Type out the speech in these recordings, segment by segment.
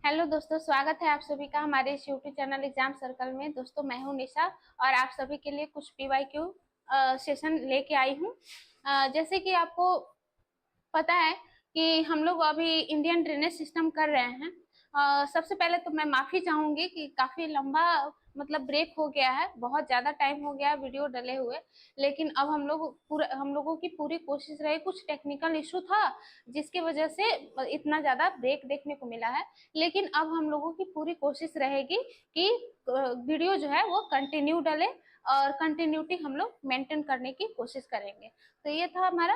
Hello दोस्तों, स्वागत है आप सभी का हमारे इस यूट्यूब चैनल एग्जाम सर्कल में। दोस्तों, मैं हूं निशा और आप सभी के लिए कुछ पीवाईक्यू सेशन लेके आई हूं। जैसे कि आपको पता है कि हम लोग अभी इंडियन ड्रेनेज सिस्टम कर रहे हैं। सबसे पहले तो मैं माफी चाहूंगी कि काफी लंबा मतलब ब्रेक हो गया है, बहुत ज्यादा टाइम हो गया वीडियो डले हुए। लेकिन अब हम लोगों की पूरी कोशिश रही, कुछ टेक्निकल इशू था जिसकी वजह से इतना ज्यादा ब्रेक देखने को मिला है। लेकिन अब हम लोगों की पूरी कोशिश रहेगी कि वीडियो जो है वो कंटिन्यू डले और कंटिन्यूटी हम लोग मेंटेन करने की कोशिश करेंगे। तो ये था हमारा।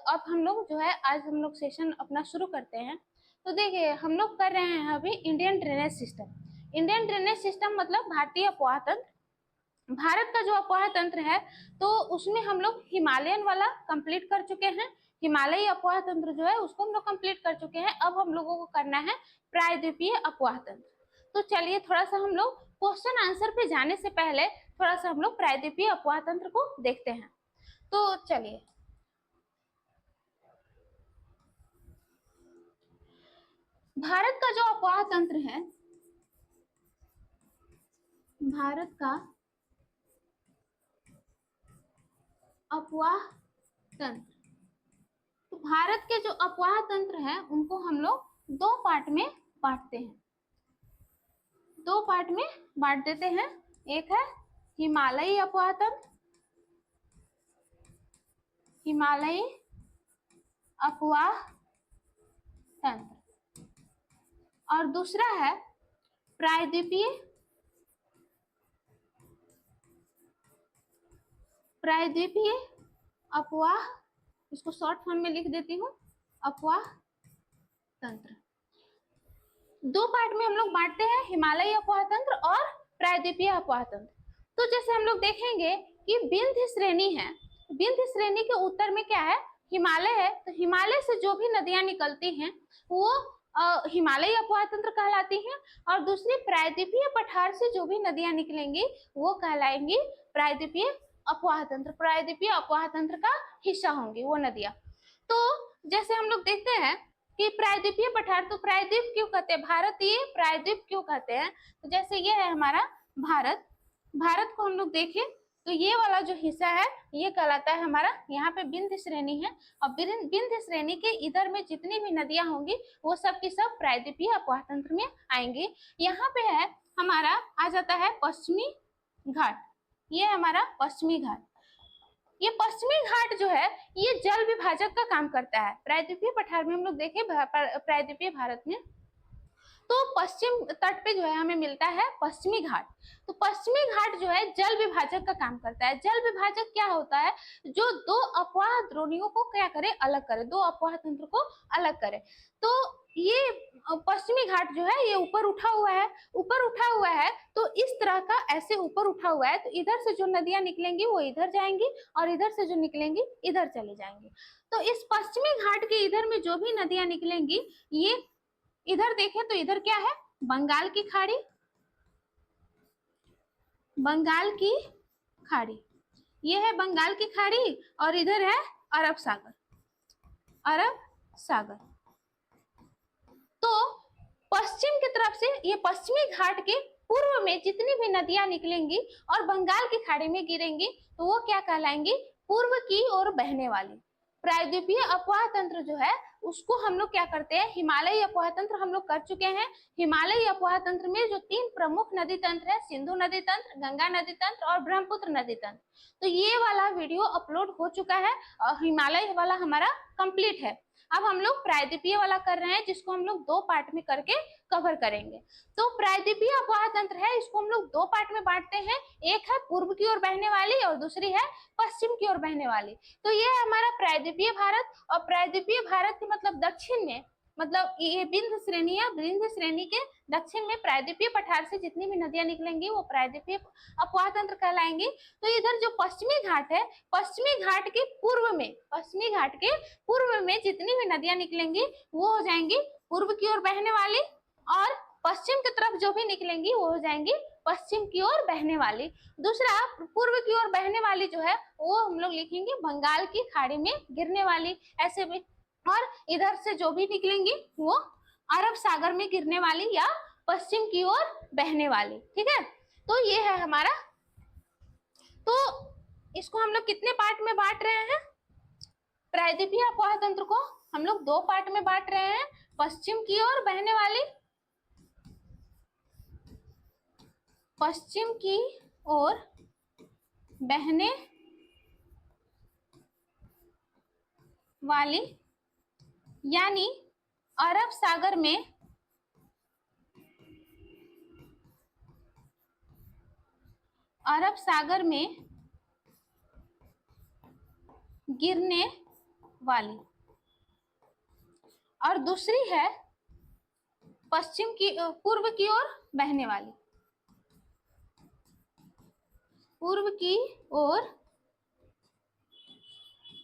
अब हम लोग जो है आज हम लोग सेशन अपना शुरू करते हैं। तो देखिए, हम लोग कर रहे हैं अभी Indian drainage system. Indian drainage system मतलब भारतीय अफवाह तंत्र। भारत का जो अफवाह तंत्र है, तो उसमें हम लोग हिमालयन वाला कंप्लीट कर चुके हैं। हिमालयी अफवाह तंत्र जो है उसको हम लोग कंप्लीट कर चुके हैं। अब हम लोगों को करना है प्रायद्वीपीय अफवाह तंत्र। तो चलिए, थोड़ा सा हम लोग क्वेश्चन आंसर पे जाने से पहले थोड़ा सा हम लोग प्रायद्वीपीय अफवाह तंत्र को देखते हैं। तो चलिए, भारत का जो अफवाह तंत्र है, भारत का अफवाह तंत्र, तो भारत के जो अफवाह तंत्र है उनको हम लोग दो पार्ट में बांटते हैं। दो पार्ट में बांट देते हैं। एक है हिमालयी अफवाह तंत्र, हिमालयी अफवाह तंत्र, और दूसरा है प्रायद्वीपीय प्रायद्वीपीय अफवाह। इसको शॉर्ट फॉर्म में लिख देती हूँ, अफवाह तंत्र। दो पार्ट में हम लोग बांटते हैं, हिमालयी अफवाह तंत्र और प्रायद्वीपीय अफवाह तंत्र। तो जैसे हम लोग देखेंगे कि विंध्य श्रेणी है, विंध्य श्रेणी के उत्तर में क्या है, हिमालय है। तो हिमालय से जो भी नदियां निकलती हैं वो हिमालयी अफवाह तंत्र कहलाती हैं, और दूसरी प्रायद्वीपीय पठार से जो भी नदियां निकलेंगी वो कहलाएंगी प्रायद्वीपीय अफवाह तंत्र। प्रायद्वीपीय अफवाह तंत्र का हिस्सा होंगी वो नदियां। तो जैसे हम लोग देखते हैं कि प्रायद्वीपीय पठार, तो प्रायद्वीप क्यों कहते हैं, भारतीय प्रायद्वीप क्यों कहते हैं। तो जैसे ये है हमारा भारत, भारत को हम लोग देखें तो ये वाला जो हिस्सा है ये कहलाता है हमारा, यहाँ पे विंध्य श्रेणी है। और विंध्य श्रेणी के इधर में जितनी भी नदियां होंगी वो सब की सब प्रायद्वीपीय अफवाह तंत्र में आएंगे। यहाँ पे है हमारा, आ जाता है पश्चिमी घाट, ये हमारा पश्चिमी घाट। ये पश्चिमी घाट जो है ये जल विभाजक का काम करता है। प्रायद्वीपीय पठार में हम लोग देखें, प्रायद्वीपीय भारत में तो पश्चिम तट पे जो है हमें मिलता है पश्चिमी घाट। तो पश्चिमी घाट जो है जल विभाजक का काम करता है। जल विभाजक क्या होता है, जो दो अफवाह द्रोणियों को क्या करे, अलग करे, दो अफवाह तंत्र को अलग करे। तो ये पश्चिमी घाट जो है ये ऊपर उठा हुआ है, ऊपर उठा हुआ है तो इस तरह का ऐसे ऊपर उठा हुआ है। तो इधर से जो नदियां निकलेंगी वो इधर जाएंगी और इधर से जो निकलेंगी इधर चले जाएंगी। तो इस पश्चिमी घाट के इधर में जो भी नदियां निकलेंगी, ये इधर देखें तो इधर क्या है, बंगाल की खाड़ी, बंगाल की खाड़ी, ये है बंगाल की खाड़ी, और इधर है अरब सागर, अरब सागर। तो पश्चिम की तरफ से ये पश्चिमी घाट के पूर्व में जितनी भी नदियां निकलेंगी और बंगाल की खाड़ी में गिरेंगी तो वो क्या कहलाएंगी, पूर्व की ओर बहने वाली। प्रायद्वीपीय अफवाह तंत्र जो है उसको हम लोग क्या करते हैं, हिमालयी अफवाह तंत्र हम लोग कर चुके हैं। हिमालयी अफवाह तंत्र में जो तीन प्रमुख नदी तंत्र है, सिंधु नदी तंत्र, गंगा नदी तंत्र और ब्रह्मपुत्र नदी तंत्र, तो ये वाला वीडियो अपलोड हो चुका है और हिमालय वाला हमारा कंप्लीट है। अब हम लोग प्रायद्वीपीय वाला कर रहे हैं जिसको हम लोग दो पार्ट में करके कवर करेंगे। तो प्रायद्वीपीय अफवाह तंत्र है, इसको हम लोग दो पार्ट में बांटते हैं। एक है पूर्व की ओर बहने वाली और दूसरी है पश्चिम की ओर बहने वाली। तो ये है हमारा प्रायद्वीपीय भारत, और प्रायद्वीपीय भारत के मतलब दक्षिण में, मतलब ये विंध्य श्रेणी है, विंध्य श्रेणी के दक्षिण में प्रायद्वीपीय पठार से जितनी भी नदियां निकलेंगी वो प्रायद्वीपीय अफवाह तंत्र कहलाएंगी। तो इधर जो पश्चिमी घाट है, पश्चिमी घाट के पूर्व में, पश्चिमी घाट के पूर्व में जितनी भी नदियां निकलेंगी वो हो जाएंगी पूर्व की ओर बहने वाली, और पश्चिम की तरफ जो भी निकलेंगी वो हो जाएंगी पश्चिम की ओर बहने वाली। दूसरा, पूर्व की ओर बहने वाली जो है वो हम लोग लिखेंगे बंगाल की खाड़ी में गिरने वाली, ऐसे भी। और इधर से जो भी निकलेंगी वो अरब सागर में गिरने वाली या पश्चिम की ओर बहने वाली। ठीक है, तो ये है हमारा। तो इसको हम लोग कितने पार्ट में बांट रहे हैं? प्रायद्वीपीय अफवाह तंत्र को हम लोग दो पार्ट में बांट रहे हैं, पश्चिम की ओर बहने वाली, पश्चिम की ओर बहने वाली, यानी अरब सागर में गिरने वाली, और दूसरी है पश्चिम की पूर्व की ओर बहने वाली, पूर्व की ओर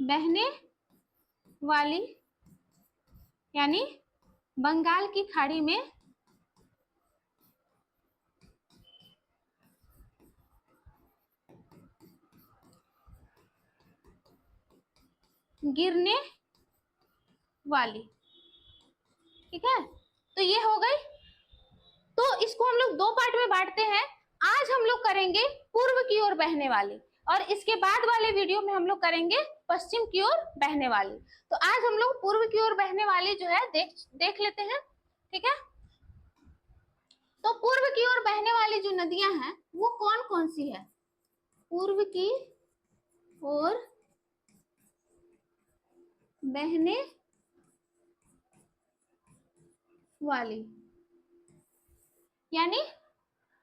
बहने वाली, यानी बंगाल की खाड़ी में गिरने वाली। ठीक है, तो ये हो गई। तो इसको हम लोग दो पार्ट में बांटते हैं। आज हम लोग करेंगे पूर्व की ओर बहने वाली, और इसके बाद वाले वीडियो में हम लोग करेंगे पश्चिम की ओर बहने वाली। तो आज हम लोग पूर्व की ओर बहने वाली जो है देख लेते हैं। ठीक है, तो पूर्व की ओर बहने वाली जो नदियां हैं वो कौन कौन सी है? पूर्व की ओर बहने वाली, यानी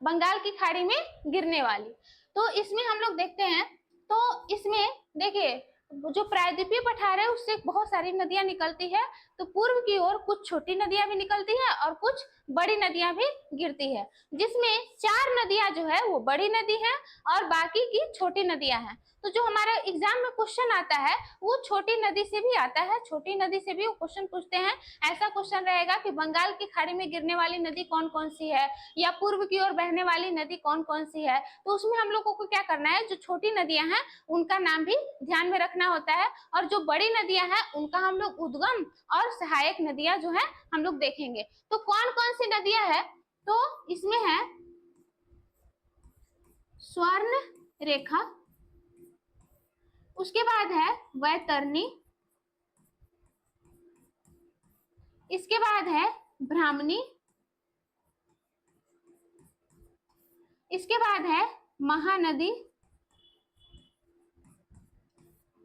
बंगाल की खाड़ी में गिरने वाली। तो इसमें हम लोग देखते हैं, तो इसमें देखिए जो प्रायद्वीपीय पठार है उससे बहुत सारी नदियां निकलती है। तो पूर्व की ओर कुछ छोटी नदियां भी निकलती है और कुछ बड़ी नदियां भी गिरती है, जिसमें 4 नदियां जो है वो बड़ी नदी है और बाकी की छोटी नदियां हैं। तो जो हमारा एग्जाम में क्वेश्चन आता है वो छोटी नदी से भी आता है, छोटी नदी से भी वो क्वेश्चन पूछते हैं। ऐसा क्वेश्चन रहेगा कि बंगाल की खाड़ी में गिरने वाली नदी कौन कौन सी है, या पूर्व की ओर बहने वाली नदी कौन कौन सी है। तो उसमें हम लोगों को क्या करना है, जो छोटी नदियां हैं उनका नाम भी ध्यान में रखना होता है, और जो बड़ी नदियां हैं उनका हम लोग उद्गम और सहायक नदियां जो है हम लोग देखेंगे। तो कौन कौन सी नदियां है, तो इसमें है स्वर्ण रेखा, उसके बाद है वैतरणी, इसके बाद है ब्राह्मणी, इसके बाद है महानदी,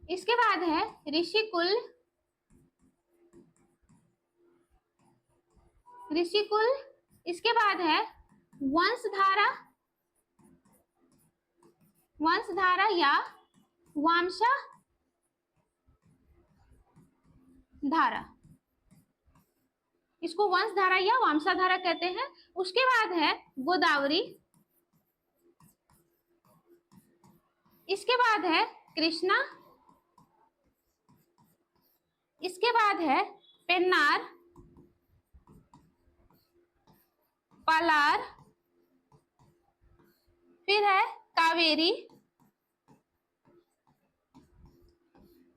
इसके बाद है ऋषिकुल, इसके बाद है वंशधारा, या वामसा धारा, इसको वंशधारा या वामसा धारा कहते हैं। उसके बाद है गोदावरी, इसके बाद है कृष्णा, इसके बाद है पेन्नार, पालार, फिर है कावेरी,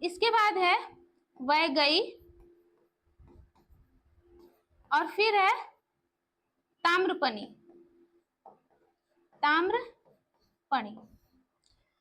इसके बाद है वैगई, और फिर है ताम्रपनी।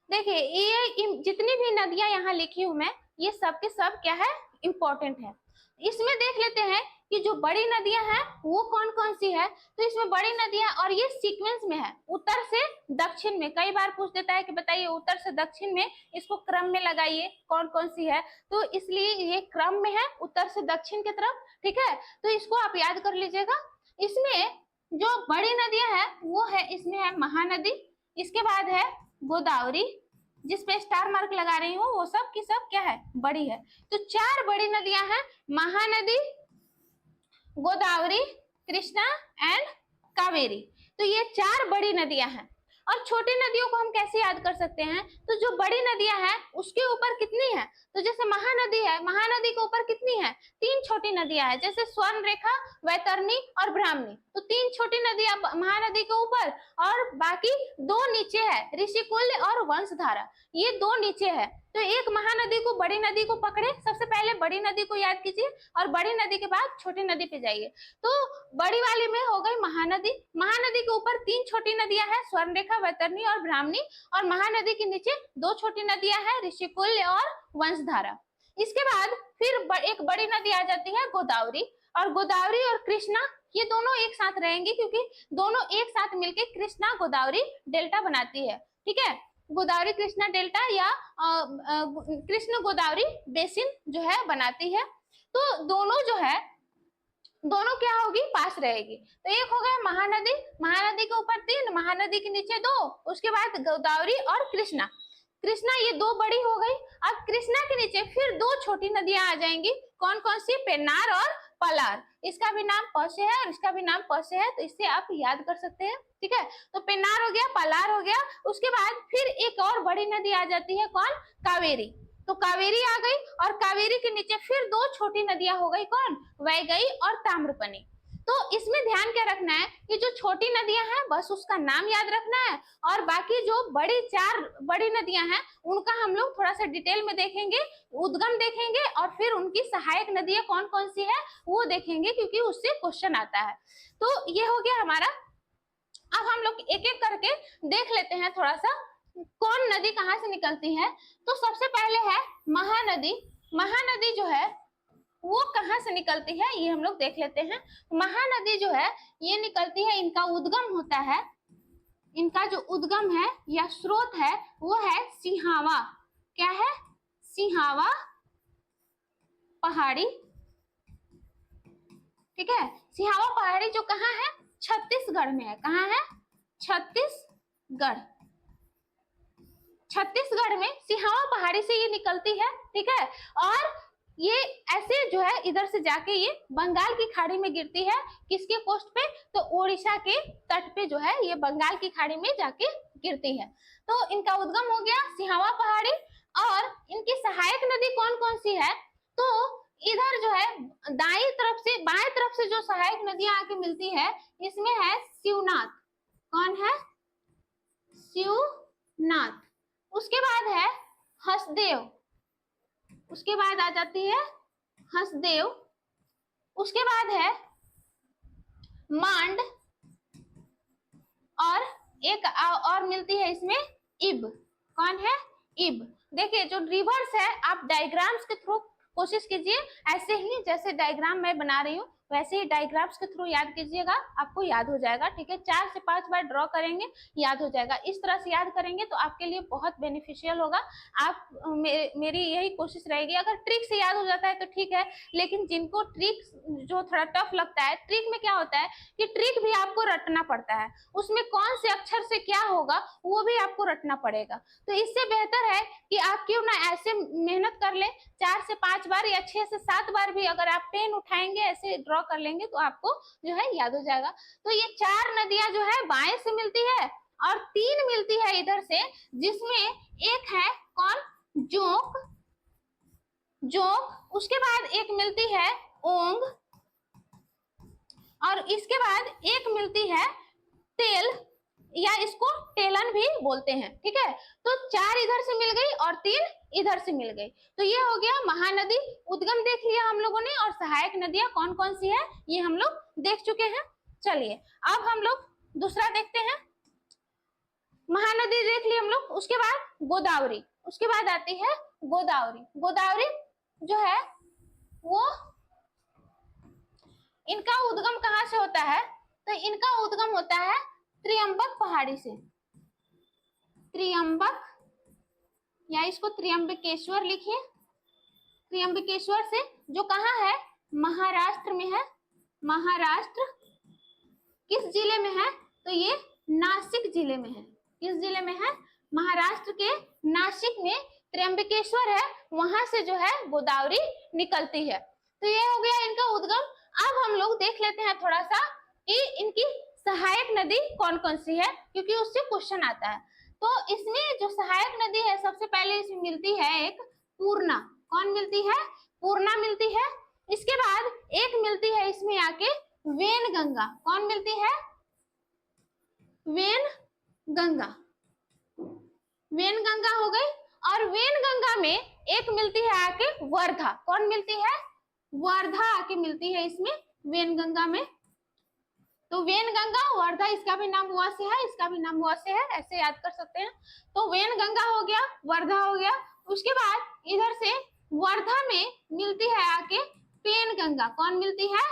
देखिए ये जितनी भी नदियां यहाँ लिखी हूं मैं, ये सब के सब क्या है, इंपॉर्टेंट है। इसमें देख लेते हैं कि जो बड़ी नदियां हैं वो कौन कौन सी है। तो इसमें बड़ी नदियां, और ये सीक्वेंस में है, उत्तर से दक्षिण में। कई बार पूछ देता है कि बताइए उत्तर से दक्षिण में, इसको क्रम में लगाइए कौन कौन सी है। तो इसलिए ये क्रम में है उत्तर से दक्षिण की तरफ। ठीक है, तो इसको आप याद कर लीजिएगा। इसमें जो बड़ी नदियां है वो है, इसमें है महानदी, इसके बाद है गोदावरी, जिस पे स्टार मार्क लगा रही हूँ वो सब की सब क्या है, बड़ी है। तो 4 बड़ी नदियां हैं, महानदी, गोदावरी, कृष्णा एंड कावेरी। तो ये 4 बड़ी नदियां हैं। और छोटी नदियों को हम कैसे याद कर सकते हैं, तो जो बड़ी नदियां हैं उसके ऊपर कितनी है, तो जैसे महानदी है, महानदी के ऊपर कितनी है, 3 छोटी नदियां हैं, जैसे स्वर्ण रेखा, वैतरणी और ब्राह्मणी। तो 3 छोटी नदियां महानदी के ऊपर, और बाकी 2 नीचे है, ऋषिकुल और वंशधारा, ये 2 नीचे है। तो एक महानदी को, बड़ी नदी को पकड़े, सबसे पहले बड़ी नदी को याद कीजिए और बड़ी नदी के बाद छोटी नदी पे जाइए। तो बड़ी वाली में हो गई महानदी। महानदी के ऊपर 3 छोटी नदियां हैं, स्वर्णरेखा, वैतरणी और ब्राह्मणी, और महानदी के नीचे 2 छोटी नदियां हैं, ऋषिकुल्य और वंशधारा। इसके बाद फिर एक बड़ी नदी आ जाती है गोदावरी, और गोदावरी और कृष्णा ये दोनों एक साथ रहेंगी क्योंकि दोनों एक साथ मिलकर कृष्णा गोदावरी डेल्टा बनाती है। ठीक है, गोदावरी कृष्णा डेल्टा या कृष्ण गोदावरी बेसिन जो है बनाती है। तो दोनों जो है, दोनों क्या होगी, पास रहेगी। तो एक हो गया महानदी, महानदी के ऊपर 3, महानदी के नीचे 2, उसके बाद गोदावरी और कृष्णा। कृष्णा ये 2 बड़ी हो गई। अब कृष्णा के नीचे फिर 2 छोटी नदियां आ जाएंगी। कौन कौन सी, पेन्नार और पलार। इसका भी नाम प से है और इसका भी नाम प से है, तो इससे आप याद कर सकते हैं। ठीक है, तो पेन्नार हो गया, पलार हो गया। उसके बाद फिर एक और बड़ी नदी आ जाती है, कौन, कावेरी। तो कावेरी आ गई, और कावेरी के नीचे फिर 2 छोटी नदियां हो गई, कौन, वैगई और ताम्रपनी। तो इसमें ध्यान क्या रखना है कि जो छोटी नदियां हैं बस उसका नाम याद रखना है, और बाकी जो बड़ी 4 बड़ी नदियां हैं उनका हम लोग थोड़ा सा डिटेल में देखेंगे, उद्गम देखेंगे, और फिर उनकी सहायक नदियां कौन कौन सी है वो देखेंगे, क्योंकि उससे क्वेश्चन आता है। तो ये हो गया हमारा। अब हम लोग एक एक करके देख लेते हैं थोड़ा सा कौन नदी कहाँ से निकलती है। तो सबसे पहले है महानदी। महानदी जो है वो कहाँ से निकलती है ये हम लोग देख लेते हैं। महानदी जो है ये निकलती है, इनका उद्गम होता है, इनका जो उद्गम है या स्रोत है वो है सिहावा। क्या है, सिहावा पहाड़ी। ठीक है, सिहावा पहाड़ी जो कहाँ है, छत्तीसगढ़ में है। कहाँ है, छत्तीसगढ़। छत्तीसगढ़ में सिहावा पहाड़ी से ये निकलती है। ठीक है, और ये ऐसे जो है इधर से जाके ये बंगाल की खाड़ी में गिरती है। किसके कोस्ट पे, तो उड़ीसा के तट पे जो है ये बंगाल की खाड़ी में जाके गिरती है। तो इनका उद्गम हो गया सिहावा पहाड़ी। और इनकी सहायक नदी कौन कौन सी है, तो इधर जो है दाई तरफ से, बाएं तरफ से जो सहायक नदियां आके मिलती है इसमें है शिवनाथ। कौन है, शिवनाथ। उसके बाद है हसदेव, उसके बाद आ जाती है हसदेव। उसके बाद है मांड, और एक और मिलती है इसमें इब। कौन है, इब। देखिए जो रिवर्स है आप डायग्राम्स के थ्रू कोशिश कीजिए, ऐसे ही जैसे डायग्राम मैं बना रही हूँ वैसे ही डायग्राम्स के थ्रू याद कीजिएगा, आपको याद हो जाएगा। ठीक है, 4 से 5 बार ड्रॉ करेंगे, याद हो जाएगा। इस तरह से याद करेंगे तो आपके लिए बहुत बेनिफिशियल होगा। आप मेरी यही कोशिश रहेगी। अगर ट्रिक से याद हो जाता है तो ठीक है, लेकिन जिनको ट्रिक जो थोड़ा टफ लगता है, ट्रिक में क्या होता है कि ट्रिक भी आपको रटना पड़ता है, उसमें कौन से अक्षर से क्या होगा वो भी आपको रटना पड़ेगा। तो इससे बेहतर है कि आप क्यों ना ऐसे मेहनत कर ले, 4 से 5 बार या 6 से 7 बार भी अगर आप पेन उठाएंगे ऐसे ड्रॉ कर लेंगे तो आपको जो है याद हो जाएगा। तो ये 4 नदियां जो है बाएं से मिलती है और 3 मिलती है इधर से, जिसमें एक है कौन, जोंक, जोंक। उसके बाद एक मिलती है ओंग, और इसके बाद एक मिलती है तेल, या इसको टेलन भी बोलते हैं। ठीक है, तो 4 इधर से मिल गई और 3 इधर से मिल गई। तो ये हो गया महानदी। उद्गम देख लिया हम लोगों ने, और सहायक नदियां कौन कौन सी है ये हम लोग देख चुके हैं। चलिए अब हम लोग दूसरा देखते हैं। महानदी देख ली हम लोग, उसके बाद गोदावरी, उसके बाद आती है गोदावरी। गोदावरी जो है वो, इनका उद्गम कहाँ से होता है, तो इनका उद्गम होता है त्रियंबक पहाड़ी से। त्रियंबक, या इसको त्रियंबकेश्वर लिखिए, त्रियंबकेश्वर से, जो कहाँ है, महाराष्ट्र में है। महाराष्ट्र किस जिले में है, तो ये नासिक जिले में है। किस जिले में है, महाराष्ट्र के नासिक में त्र्यंबकेश्वर है, वहां से जो है गोदावरी निकलती है। तो ये हो गया इनका उद्गम। अब हम लोग देख लेते हैं थोड़ा सा कि इनकी सहायक नदी कौन कौन सी है, क्योंकि उससे क्वेश्चन आता है। तो इसमें जो सहायक नदी है सबसे पहले इसमें मिलती है एक पूर्णा। कौन मिलती है, पूर्णा मिलती है। इसके बाद एक मिलती है इसमें आके वेन गंगा। कौन मिलती है, वेन गंगा। वेन गंगा हो गई। और वेनगंगा में एक मिलती है आके वर्धा। कौन मिलती है? वर्धा आके मिलती है इसमें वेनगंगा में। तो वेनगंगा वर्धा, इसका भी नाम व से है, इसका भी नाम व से है, ऐसे याद कर सकते हैं। तो वेनगंगा हो गया, वर्धा हो गया। उसके बाद इधर से वर्धा में मिलती है आके पेनगंगा। कौन मिलती है?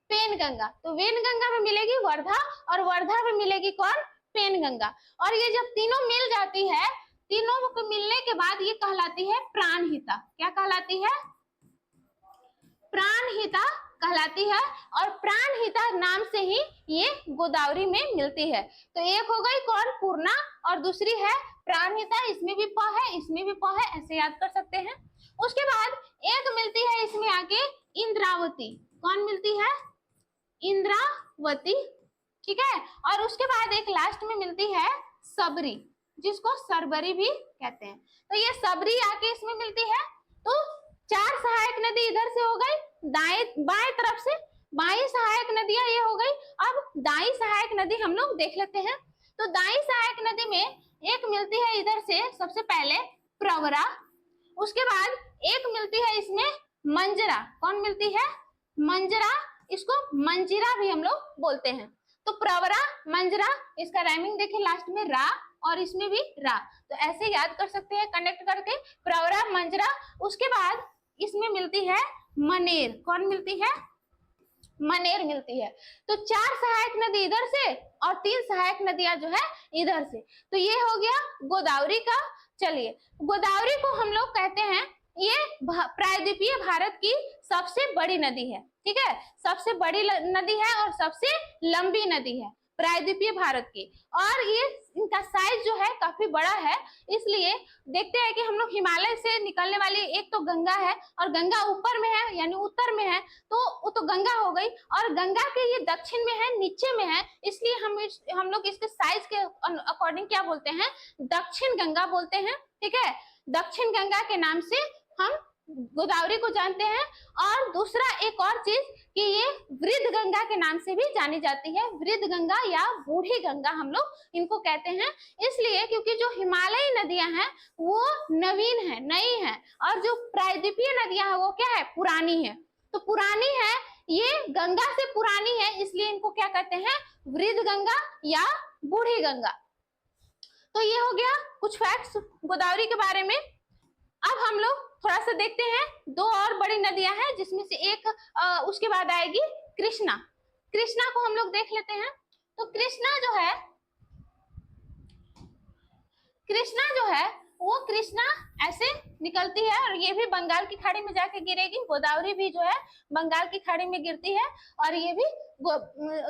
पेनगंगा। तो वेनगंगा में मिलेगी वर्धा और वर्धा में मिलेगी कौन? पेनगंगा। और ये जब तीनों मिल जाती है, तीनों को मिलने के बाद ये कहलाती है प्राणहिता। क्या कहलाती है? प्राणहिता कहलाती है। और प्राणहिता नाम से ही ये गोदावरी में मिलती है। तो एक हो गई कौन? पूर्णा, और दूसरी है प्राणहिता। इसमें भी प है, इसमें भी प है, ऐसे याद कर सकते हैं। उसके बाद एक मिलती है इसमें आगे इंद्रावती। कौन मिलती है? इंद्रावती, ठीक है। और उसके बाद एक लास्ट में मिलती है सबरी, जिसको सरबरी भी कहते हैं। तो ये सबरी आके इसमें मिलती है। तो 4 सहायक नदी इधर से हो गई, दाएं बाएं तरफ से बाई सहायक नदियां ये हो गई। अब दाई सहायक नदी हम लोग देख लेते हैं। तो दाई सहायक नदी में एक मिलती है इधर से सबसे पहले प्रवरा। उसके बाद एक मिलती है इसमें मंजरा। कौन मिलती है? मंजरा। इसको मंजिरा भी हम लोग बोलते हैं। तो प्रवरा, मंजरा, इसका राइमिंग देखिए लास्ट में रा और इसमें भी रा। तो ऐसे याद कर सकते हैं कनेक्ट करके, प्रवरा, मंजरा। उसके बाद इसमें मिलती है मनेर। कौन मिलती है? मनेर मिलती है। तो 4 सहायक नदी इधर से और 3 सहायक नदियां जो है इधर से। तो ये हो गया गोदावरी का। चलिए, गोदावरी को हम लोग कहते हैं, ये प्रायद्वीपीय भारत की सबसे बड़ी नदी है, ठीक है। सबसे बड़ी नदी है और सबसे लंबी नदी है प्रायद्वीपीय भारत की। और ये इनका साइज जो है काफी बड़ा है। इसलिए देखते हैं कि हम लोग हिमालय से निकलने वाली एक तो गंगा है, और गंगा ऊपर में है यानी उत्तर में है, तो वो तो गंगा हो गई। और गंगा के ये दक्षिण में है, नीचे में है, इसलिए हम लोग इसके साइज के अकॉर्डिंग क्या बोलते हैं? दक्षिण गंगा बोलते हैं, ठीक है। दक्षिण गंगा के नाम से हम गोदावरी को जानते हैं। और दूसरा एक और चीज कि ये वृद्ध गंगा के नाम से भी जानी जाती है। वृद्ध गंगा या बूढ़ी गंगा हम लोग इनको कहते हैं, इसलिए क्योंकि जो हिमालयी नदियां हैं वो नवीन है, नई है, और जो प्रायद्वीपीय नदियां हैं वो क्या है? पुरानी है। तो पुरानी है, ये गंगा से पुरानी है, इसलिए इनको क्या कहते हैं? वृद्ध गंगा या बूढ़ी गंगा। तो ये हो गया कुछ फैक्ट्स गोदावरी के बारे में। अब हम लोग थोड़ा सा देखते हैं, 2 और बड़ी नदियां हैं जिसमें से एक उसके बाद आएगी कृष्णा। कृष्णा को हम लोग देख लेते हैं। तो कृष्णा जो है वो कृष्णा ऐसे निकलती है, और ये भी बंगाल की खाड़ी में जाके गिरेगी। गोदावरी भी जो है बंगाल की खाड़ी में गिरती है, और ये भी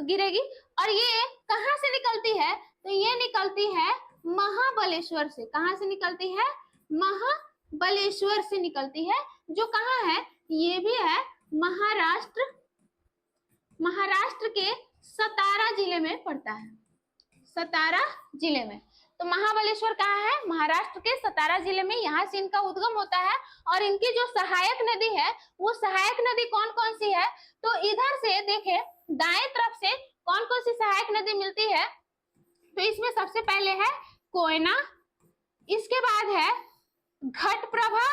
गिरेगी। और ये कहाँ से निकलती है? तो ये निकलती है महाबलेश्वर से। कहाँ से निकलती है? महाबलेश्वर से निकलती है, जो कहाँ है? ये भी है महाराष्ट्र के सतारा जिले में पड़ता है। सतारा जिले में। तो महाबलेश्वर कहाँ है? महाराष्ट्र के सतारा जिले में, यहाँ से इनका उद्गम होता है। और इनकी जो सहायक नदी है वो सहायक नदी कौन कौन सी है? तो इधर से देखें, दाएं तरफ से कौन कौन सी सहायक नदी मिलती है? तो इसमें सबसे पहले है कोयना, इसके बाद है घटप्रभा,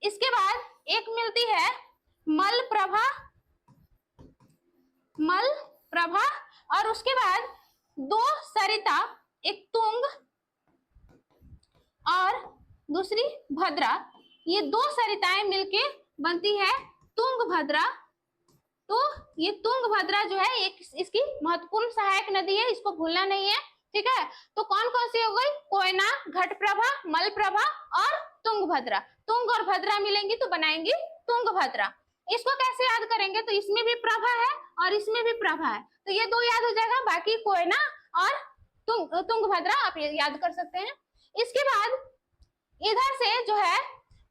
इसके बाद एक मिलती है मलप्रभा, और उसके बाद 2 सरिता, एक तुंग और दूसरी भद्रा। ये 2 सरिताएं मिलके बनती है तुंगभद्रा। तो ये तुंगभद्रा जो है एक इसकी महत्वपूर्ण सहायक नदी है, इसको भूलना नहीं है, ठीक है। तो कौन कौन सी हो गई? कोयना, घटप्रभा, मलप्रभा और तुंगभद्रा। तुंग और भद्रा मिलेंगी तो बनाएंगी तुंगभद्रा। इसको कैसे याद करेंगे? तो इसमें भी प्रभा है और इसमें भी प्रभा है, तो ये 2 याद हो जाएगा। बाकी कोयना और तुंगभद्रा आप याद कर सकते हैं। इसके बाद इधर से जो है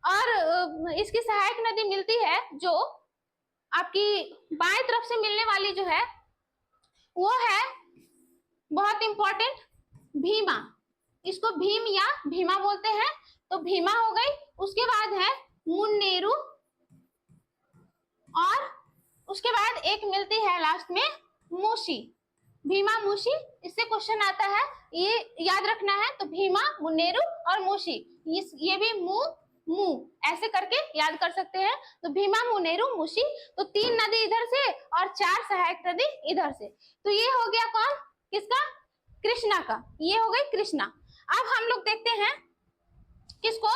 और इसकी सहायक नदी मिलती है, जो आपकी बाएं तरफ से मिलने वाली जो है वो है बहुत इंपॉर्टेंट भीमा। इसको भीम या भीमा बोलते हैं। तो भीमा हो गई। उसके बाद है मुन्नेरू, और उसके बाद एक मिलती है लास्ट में मूसी। भीमा मूशी, इससे क्वेश्चन आता है, ये याद रखना है। तो भीमा, मुनेरू और मूशी, ये भी मु ऐसे करके याद कर सकते हैं। तो भीमा, मुनेरू, मूशी, तो 3 नदी इधर से और 4 सहायक नदी इधर से। तो ये हो गया कौन, किसका, कृष्णा का, ये हो गई कृष्णा। अब हम लोग देखते हैं किसको,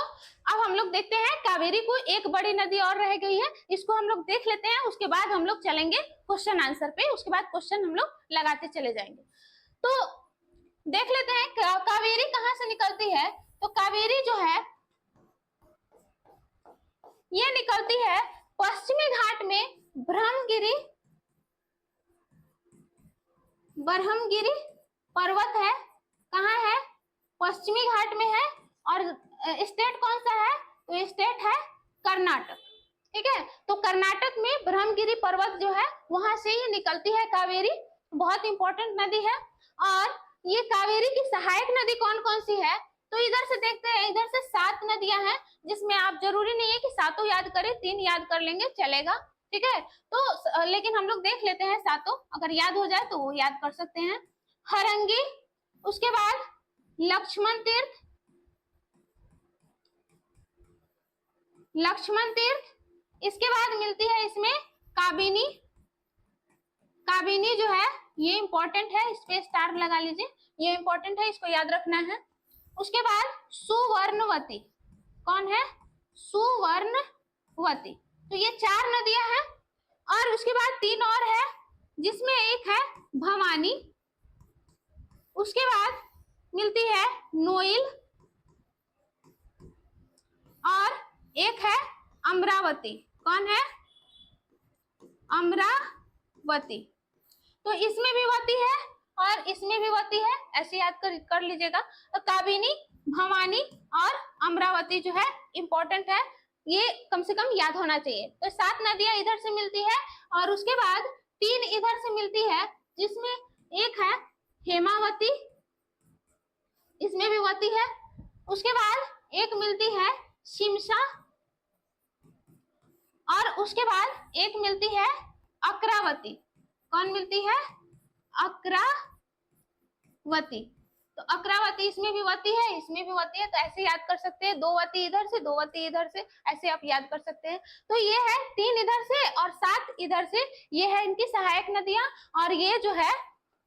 अब हम लोग देखते हैं कावेरी को, एक बड़ी नदी और रह गई है, इसको हम लोग देख लेते हैं, उसके बाद हम लोग चलेंगे क्वेश्चन आंसर पे, उसके बाद क्वेश्चन हम लोग लगाते चले जाएंगे। तो देख लेते हैं कावेरी कहाँ से निकलती है। तो कावेरी जो है ये निकलती है पश्चिमी घाट में ब्रह्मगिरी पर्वत है, कहाँ है, पश्चिमी घाट में है, और स्टेट कौन सा है, तो स्टेट है कर्नाटक, ठीक है। तो कर्नाटक में ब्रह्मगिरी पर्वत जो है वहां से ही निकलती है कावेरी, बहुत इंपॉर्टेंट नदी है। और ये कावेरी की सहायक नदी कौन कौन सी है, तो इधर से देखते हैं, इधर से 7 नदियां हैं, जिसमें आप जरूरी नहीं है कि सातों याद करें, 3 याद कर लेंगे चलेगा, ठीक है। तो लेकिन हम लोग देख लेते हैं सातों, अगर याद हो जाए तो वो याद कर सकते हैं। हरंगी, उसके बाद लक्ष्मण तीर्थ, इसके बाद मिलती है इसमें काबिनी, काबिनी जो है ये इंपॉर्टेंट है, इस पे स्टार लगा लीजिए, ये इंपॉर्टेंट है, इसको याद रखना है। उसके बाद सुवर्णवती, कौन है, सुवर्णवती, तो ये 4 नदियां हैं। और उसके बाद 3 और है, जिसमें एक है भवानी, उसके बाद मिलती है नोइल, और एक है अमरावती, कौन है, अमरावती। तो इसमें भी वती है और इसमें भी वती है, ऐसे याद कर लीजिएगा। तो काबिनी, भवानी और अमरावती जो है इंपॉर्टेंट है, ये कम से कम याद होना चाहिए। तो 7 नदियां इधर से मिलती है, और उसके बाद 3 इधर से मिलती है, जिसमें एक है हेमावती, इसमें भी वती है। उसके बाद एक मिलती है शिमशा, और उसके बाद एक मिलती है अक्रावती, कौन मिलती है, अक्रावती। तो अक्रावती इसमें भी वती है, इसमें भी वती है, तो ऐसे याद कर सकते हैं, 2 वती इधर से, 2 वती इधर से, ऐसे आप याद कर सकते हैं। तो ये है 3 इधर से और 7 इधर से, ये है इनकी सहायक नदियां। और ये जो है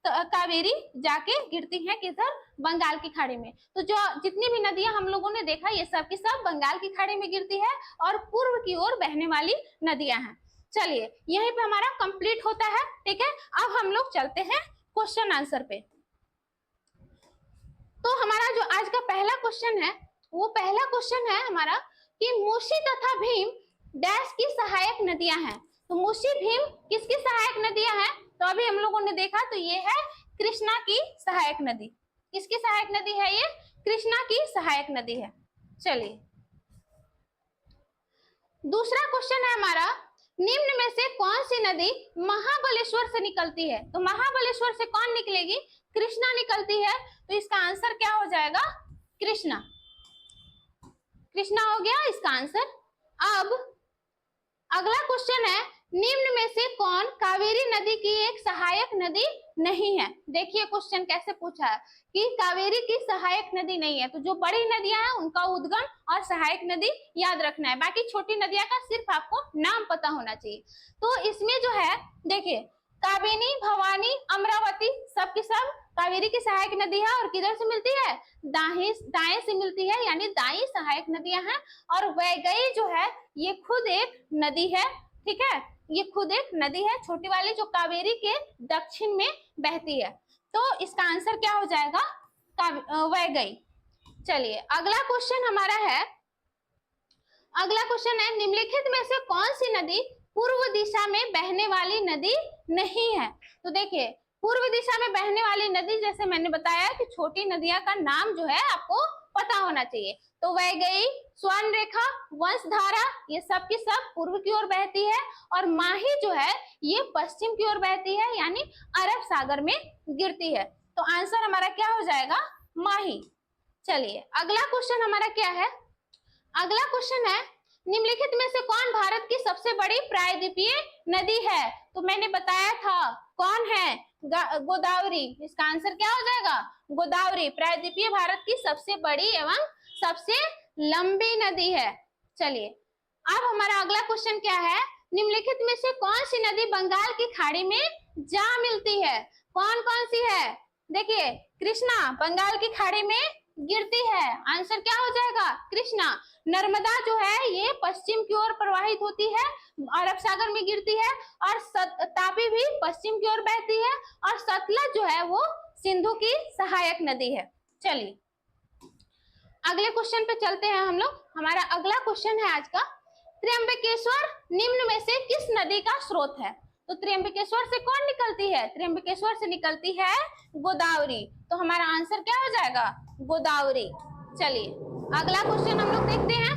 कावेरी जाके गिरती है किधर, बंगाल की खाड़ी में। तो जो जितनी भी नदियां हम लोगों ने देखा, ये सब की सब बंगाल की खाड़ी में गिरती है और पूर्व की ओर बहने वाली नदियां हैं। चलिए यहीं पे हमारा कंप्लीट होता है, ठीक है। अब हम लोग चलते हैं क्वेश्चन आंसर पे। तो हमारा जो आज का पहला क्वेश्चन है, वो पहला क्वेश्चन है हमारा कि मूसी तथा भीम डैश की सहायक नदियां हैं। तो मूसी, भीम किसकी सहायक नदियां हैं, तो अभी हम लोगों ने देखा, तो ये है कृष्णा की सहायक नदी। किसकी सहायक नदी है ये, कृष्णा की सहायक नदी है। चलिए दूसरा क्वेश्चन है हमारा, निम्न में से कौन सी नदी महाबलेश्वर से निकलती है। तो महाबलेश्वर से कौन निकलेगी, कृष्णा निकलती है। तो इसका आंसर क्या हो जाएगा, कृष्णा, कृष्णा हो गया इसका आंसर। अब अगला क्वेश्चन है, निम्न में से कौन कावेरी नदी की एक सहायक नदी नहीं है। देखिए क्वेश्चन कैसे पूछा है कि कावेरी की सहायक नदी नहीं है, तो जो बड़ी नदियां हैं उनका उद्गम और सहायक नदी याद रखना है, बाकी छोटी नदियां का सिर्फ आपको नाम पता होना चाहिए। तो इसमें जो है देखिए, काबिनी, भवानी, अमरावती सब की सब कावेरी की सहायक नदी है, और किधर से मिलती है, दाएं से मिलती है, यानी दाई सहायक नदियां हैं। और वैगई जो है ये खुद एक नदी है, ठीक है, ये खुद एक नदी है छोटी वाली, जो कावेरी के दक्षिण में बहती है। तो इसका आंसर क्या हो जाएगा, वैगई। चलिए अगला क्वेश्चन हमारा है, अगला क्वेश्चन है, निम्नलिखित में से कौन सी नदी पूर्व दिशा में बहने वाली नदी नहीं है। तो देखिए पूर्व दिशा में बहने वाली नदी, जैसे मैंने बताया कि छोटी नदियां का नाम जो है आपको पता होना चाहिए। तो वैगई, स्वर्णरेखा, वंशधारा, ये सब की सब पूर्व की ओर बहती है, और माही जो है ये पश्चिम की ओर बहती है, यानी अरब सागर में गिरती है। तो आंसर हमारा क्या हो जाएगा, माही। चलिए अगला क्वेश्चन हमारा क्या है, अगला क्वेश्चन है, निम्नलिखित में से कौन भारत की सबसे बड़ी प्रायद्वीपीय नदी है? तो मैंने बताया था कौन है, गोदावरी। इसका आंसर क्या हो जाएगा? गोदावरी प्रायद्वीपीय भारत की सबसे बड़ी एवं सबसे लंबी नदी है। चलिए अब हमारा अगला क्वेश्चन क्या है, निम्नलिखित में से कौन सी नदी बंगाल की खाड़ी में जा मिलती है? कौन कौन सी है? देखिए कृष्णा बंगाल की खाड़ी में गिरती है, आंसर क्या हो जाएगा? कृष्णा। नर्मदा जो है ये पश्चिम की ओर प्रवाहित होती है, अरब सागर में गिरती है, और तापी भी पश्चिम की ओर बहती है, और सतलज जो है वो सिंधु की सहायक नदी है। चलिए अगले क्वेश्चन पे चलते हैं हम लोग। हमारा अगला क्वेश्चन है आज का, त्र्यंबकेश्वर निम्न में से किस नदी का स्रोत है? तो त्र्यंबकेश्वर से कौन निकलती है? त्र्यंबकेश्वर से निकलती है गोदावरी। तो हमारा आंसर क्या हो जाएगा? गोदावरी। चलिए अगला क्वेश्चन हम लोग देखते हैं।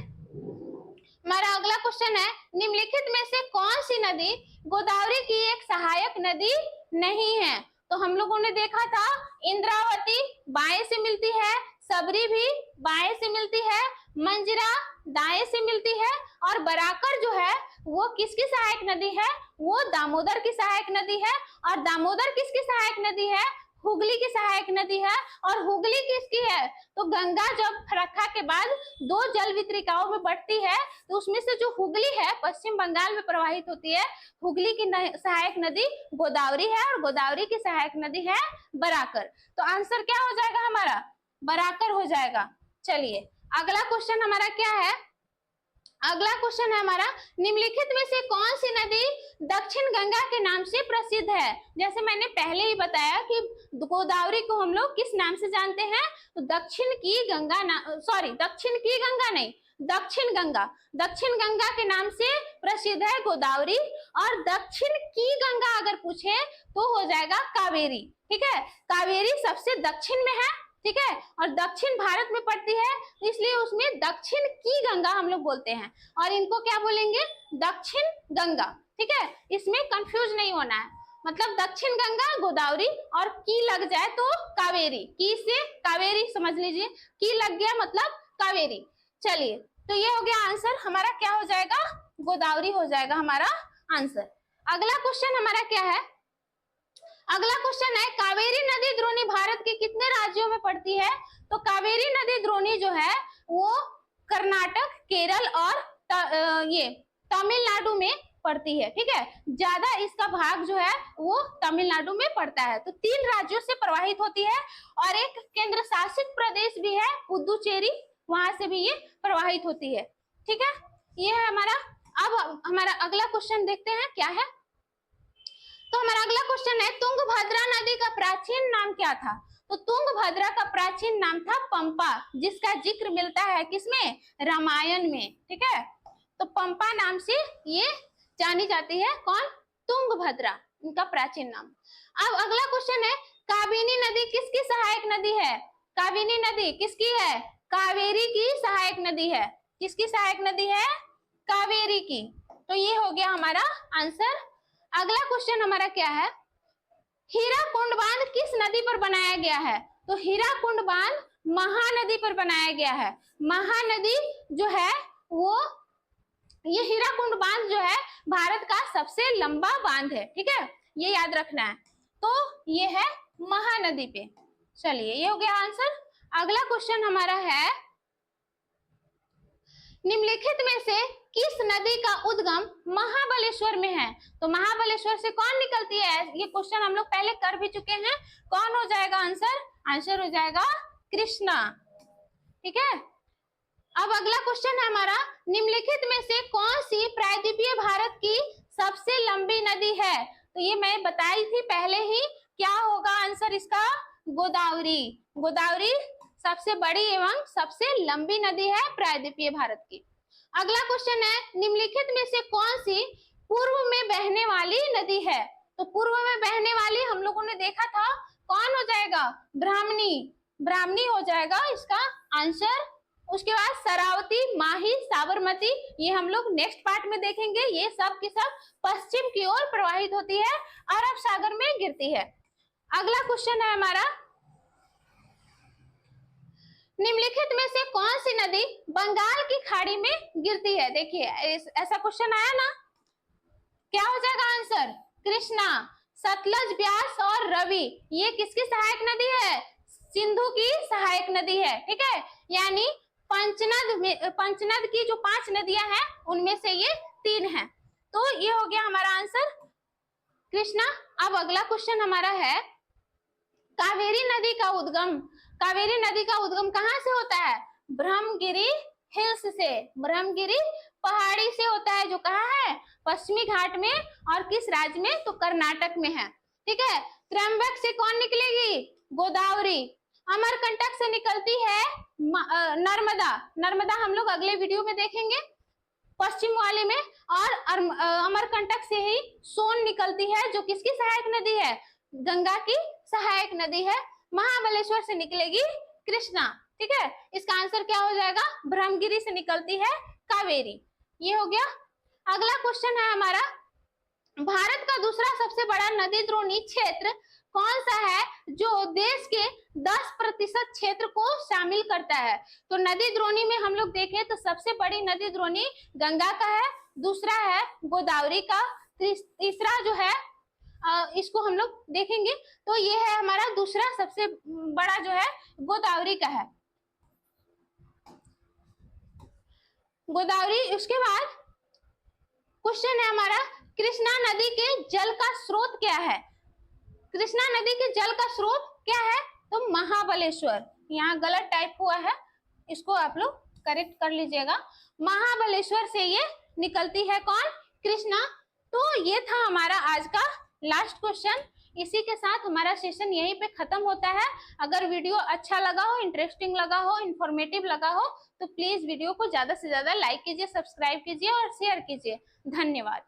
हमारा अगला क्वेश्चन है, निम्नलिखित में से कौन सी नदी गोदावरी की एक सहायक नदी नहीं है? तो हम लोगों ने देखा था इंद्रावती बाएं से मिलती है, सबरी भी बाएं से मिलती है, मंजरा दाएं से मिलती है, और बराकर जो है वो किसकी सहायक नदी है? वो दामोदर की सहायक नदी है। और दामोदर किसकी सहायक नदी है? हुगली की सहायक नदी है। और हुगली किसकी है? तो गंगा जब फरक्का के बाद दो जल वितरिकाओं में बढ़ती है, तो उसमें से जो हुगली है पश्चिम बंगाल में प्रवाहित होती है, हुगली की सहायक नदी गोदावरी है, और गोदावरी की सहायक नदी है बराकर। तो आंसर क्या हो जाएगा हमारा? बराकर हो जाएगा। चलिए अगला क्वेश्चन हमारा क्या है, अगला क्वेश्चन है हमारा, निम्नलिखित में से कौन सी नदी दक्षिण गंगा के नाम से प्रसिद्ध है? जैसे मैंने पहले ही बताया कि गोदावरी को हम लोग किस नाम से जानते हैं? तो दक्षिण की गंगा, दक्षिण की गंगा नहीं, दक्षिण गंगा, दक्षिण गंगा के नाम से प्रसिद्ध है गोदावरी। और दक्षिण की गंगा अगर पूछे तो हो जाएगा कावेरी। ठीक है, कावेरी सबसे दक्षिण में है, ठीक है, और दक्षिण भारत में पड़ती है, इसलिए उसमें दक्षिण की गंगा हम लोग बोलते हैं, और इनको क्या बोलेंगे? दक्षिण गंगा। ठीक है, इसमें कंफ्यूज नहीं होना है, मतलब दक्षिण गंगा गोदावरी, और की लग जाए तो कावेरी, की से कावेरी समझ लीजिए, की लग गया मतलब कावेरी। चलिए तो ये हो गया आंसर, हमारा क्या हो जाएगा? गोदावरी हो जाएगा हमारा आंसर। अगला क्वेश्चन हमारा क्या है, अगला क्वेश्चन है, कावेरी नदी द्रोणी भारत के कितने राज्यों में पड़ती है? तो कावेरी नदी द्रोणी जो है वो कर्नाटक, केरल और ये तमिलनाडु में पड़ती है। ठीक है, ज्यादा इसका भाग जो है वो तमिलनाडु में पड़ता है। तो 3 राज्यों से प्रवाहित होती है, और एक केंद्र शासित प्रदेश भी है पुदुचेरी, वहां से भी ये प्रवाहित होती है। ठीक है, ये है हमारा। अब हमारा अगला क्वेश्चन देखते हैं क्या है। तो हमारा अगला क्वेश्चन है, तुंगभद्रा नदी का प्राचीन नाम क्या था? तो तुंगभद्रा का प्राचीन नाम था पंपा, जिसका जिक्र मिलता है किसमें? रामायण में। ठीक है, तो पंपा नाम से ये जानी जाती है, कौन? तुंगभद्रा, इनका प्राचीन नाम। अब अगला क्वेश्चन है, काबिनी नदी किसकी सहायक नदी है? काबिनी नदी किसकी है? कावेरी की सहायक नदी है। किसकी सहायक नदी है? कावेरी की। तो ये हो गया हमारा आंसर। अगला क्वेश्चन हमारा क्या है, हीराकुंड बांध किस नदी पर बनाया गया है? तो हीराकुंड बांध महानदी पर बनाया गया है। महानदी जो है वो, ये हीराकुंड बांध जो है भारत का सबसे लंबा बांध है। ठीक है, ये याद रखना है। तो ये है महानदी पे। चलिए ये हो गया आंसर। अगला क्वेश्चन हमारा है, निम्नलिखित में से किस नदी का उद्गम महाबलेश्वर में है? तो महाबलेश्वर से कौन निकलती है? ये क्वेश्चन हम लोग पहले कर भी चुके हैं। कौन हो जाएगा आंसर? आंसर हो जाएगा कृष्णा। ठीक है, अब अगला क्वेश्चन है हमारा, निम्नलिखित में से कौन सी प्रायद्वीपीय भारत की सबसे लंबी नदी है? तो ये मैं बताई थी पहले ही, क्या होगा आंसर इसका? गोदावरी। गोदावरी सबसे बड़ी एवं सबसे लंबी नदी है प्रायद्वीपीय भारत की। अगला क्वेश्चन है, निम्नलिखित में से कौन सी पूर्व में बहने वाली नदी है? तो पूर्व में बहने वाली हम लोगों ने देखा था, कौन हो जाएगा? ब्राह्मणी। ब्राह्मणी हो जाएगा इसका आंसर। उसके बाद शरावती, माही, साबरमती, ये हम लोग नेक्स्ट पार्ट में देखेंगे। ये सब की सब पश्चिम की ओर प्रवाहित होती है, अरब सागर में गिरती है। अगला क्वेश्चन है हमारा, निम्नलिखित में से कौन सी नदी बंगाल की खाड़ी में गिरती है? देखिए ऐसा क्वेश्चन आया ना, क्या हो जाएगा आंसर? कृष्णा, सतलज, ब्यास और रवि, ये किसकी सहायक नदी है? सिंधु की सहायक नदी है। ठीक है, यानी पंचनद की जो 5 नदियां हैं उनमें से ये 3 हैं। तो ये हो गया हमारा आंसर कृष्णा। अब अगला क्वेश्चन हमारा है, कावेरी नदी का उद्गम कहाँ से होता है? ब्रह्मगिरी हिल्स से, ब्रह्मगिरी पहाड़ी से होता है, जो कहाँ है? पश्चिमी घाट में। और किस राज्य में? तो कर्नाटक में है। ठीक है, त्रंबक से कौन निकलेगी? गोदावरी। अमरकंटक से निकलती है नर्मदा। नर्मदा हम लोग अगले वीडियो में देखेंगे, पश्चिम वाले में। और अमरकंटक से ही सोन निकलती है, जो किसकी सहायक नदी है? गंगा की सहायक नदी है। महाबलेश्वर से निकलेगी कृष्णा। ठीक है, इसका आंसर क्या हो जाएगा? ब्रह्मगिरी से निकलती है कावेरी। ये हो गया। अगला क्वेश्चन है हमारा, भारत का दूसरा सबसे बड़ा नदी द्रोणी क्षेत्र कौन सा है जो देश के 10% क्षेत्र को शामिल करता है? तो नदी द्रोणी में हम लोग देखें तो सबसे बड़ी नदी द्रोणी गंगा का है, दूसरा है गोदावरी का, तीसरा जो है इसको हम लोग देखेंगे तो ये है हमारा दूसरा सबसे बड़ा जो है गोदावरी का है, गोदावरी। उसके बाद क्वेश्चन है हमारा, कृष्णा नदी के जल का स्रोत क्या है? कृष्णा नदी के जल का स्रोत क्या है? तो महाबलेश्वर। यहाँ गलत टाइप हुआ है, इसको आप लोग करेक्ट कर लीजिएगा। महाबलेश्वर से ये निकलती है कौन? कृष्णा। तो ये था हमारा आज का लास्ट क्वेश्चन। इसी के साथ हमारा सेशन यहीं पे खत्म होता है। अगर वीडियो अच्छा लगा हो, इंटरेस्टिंग लगा हो, इंफॉर्मेटिव लगा हो तो प्लीज वीडियो को ज्यादा से ज्यादा लाइक कीजिए, सब्सक्राइब कीजिए और शेयर कीजिए। धन्यवाद।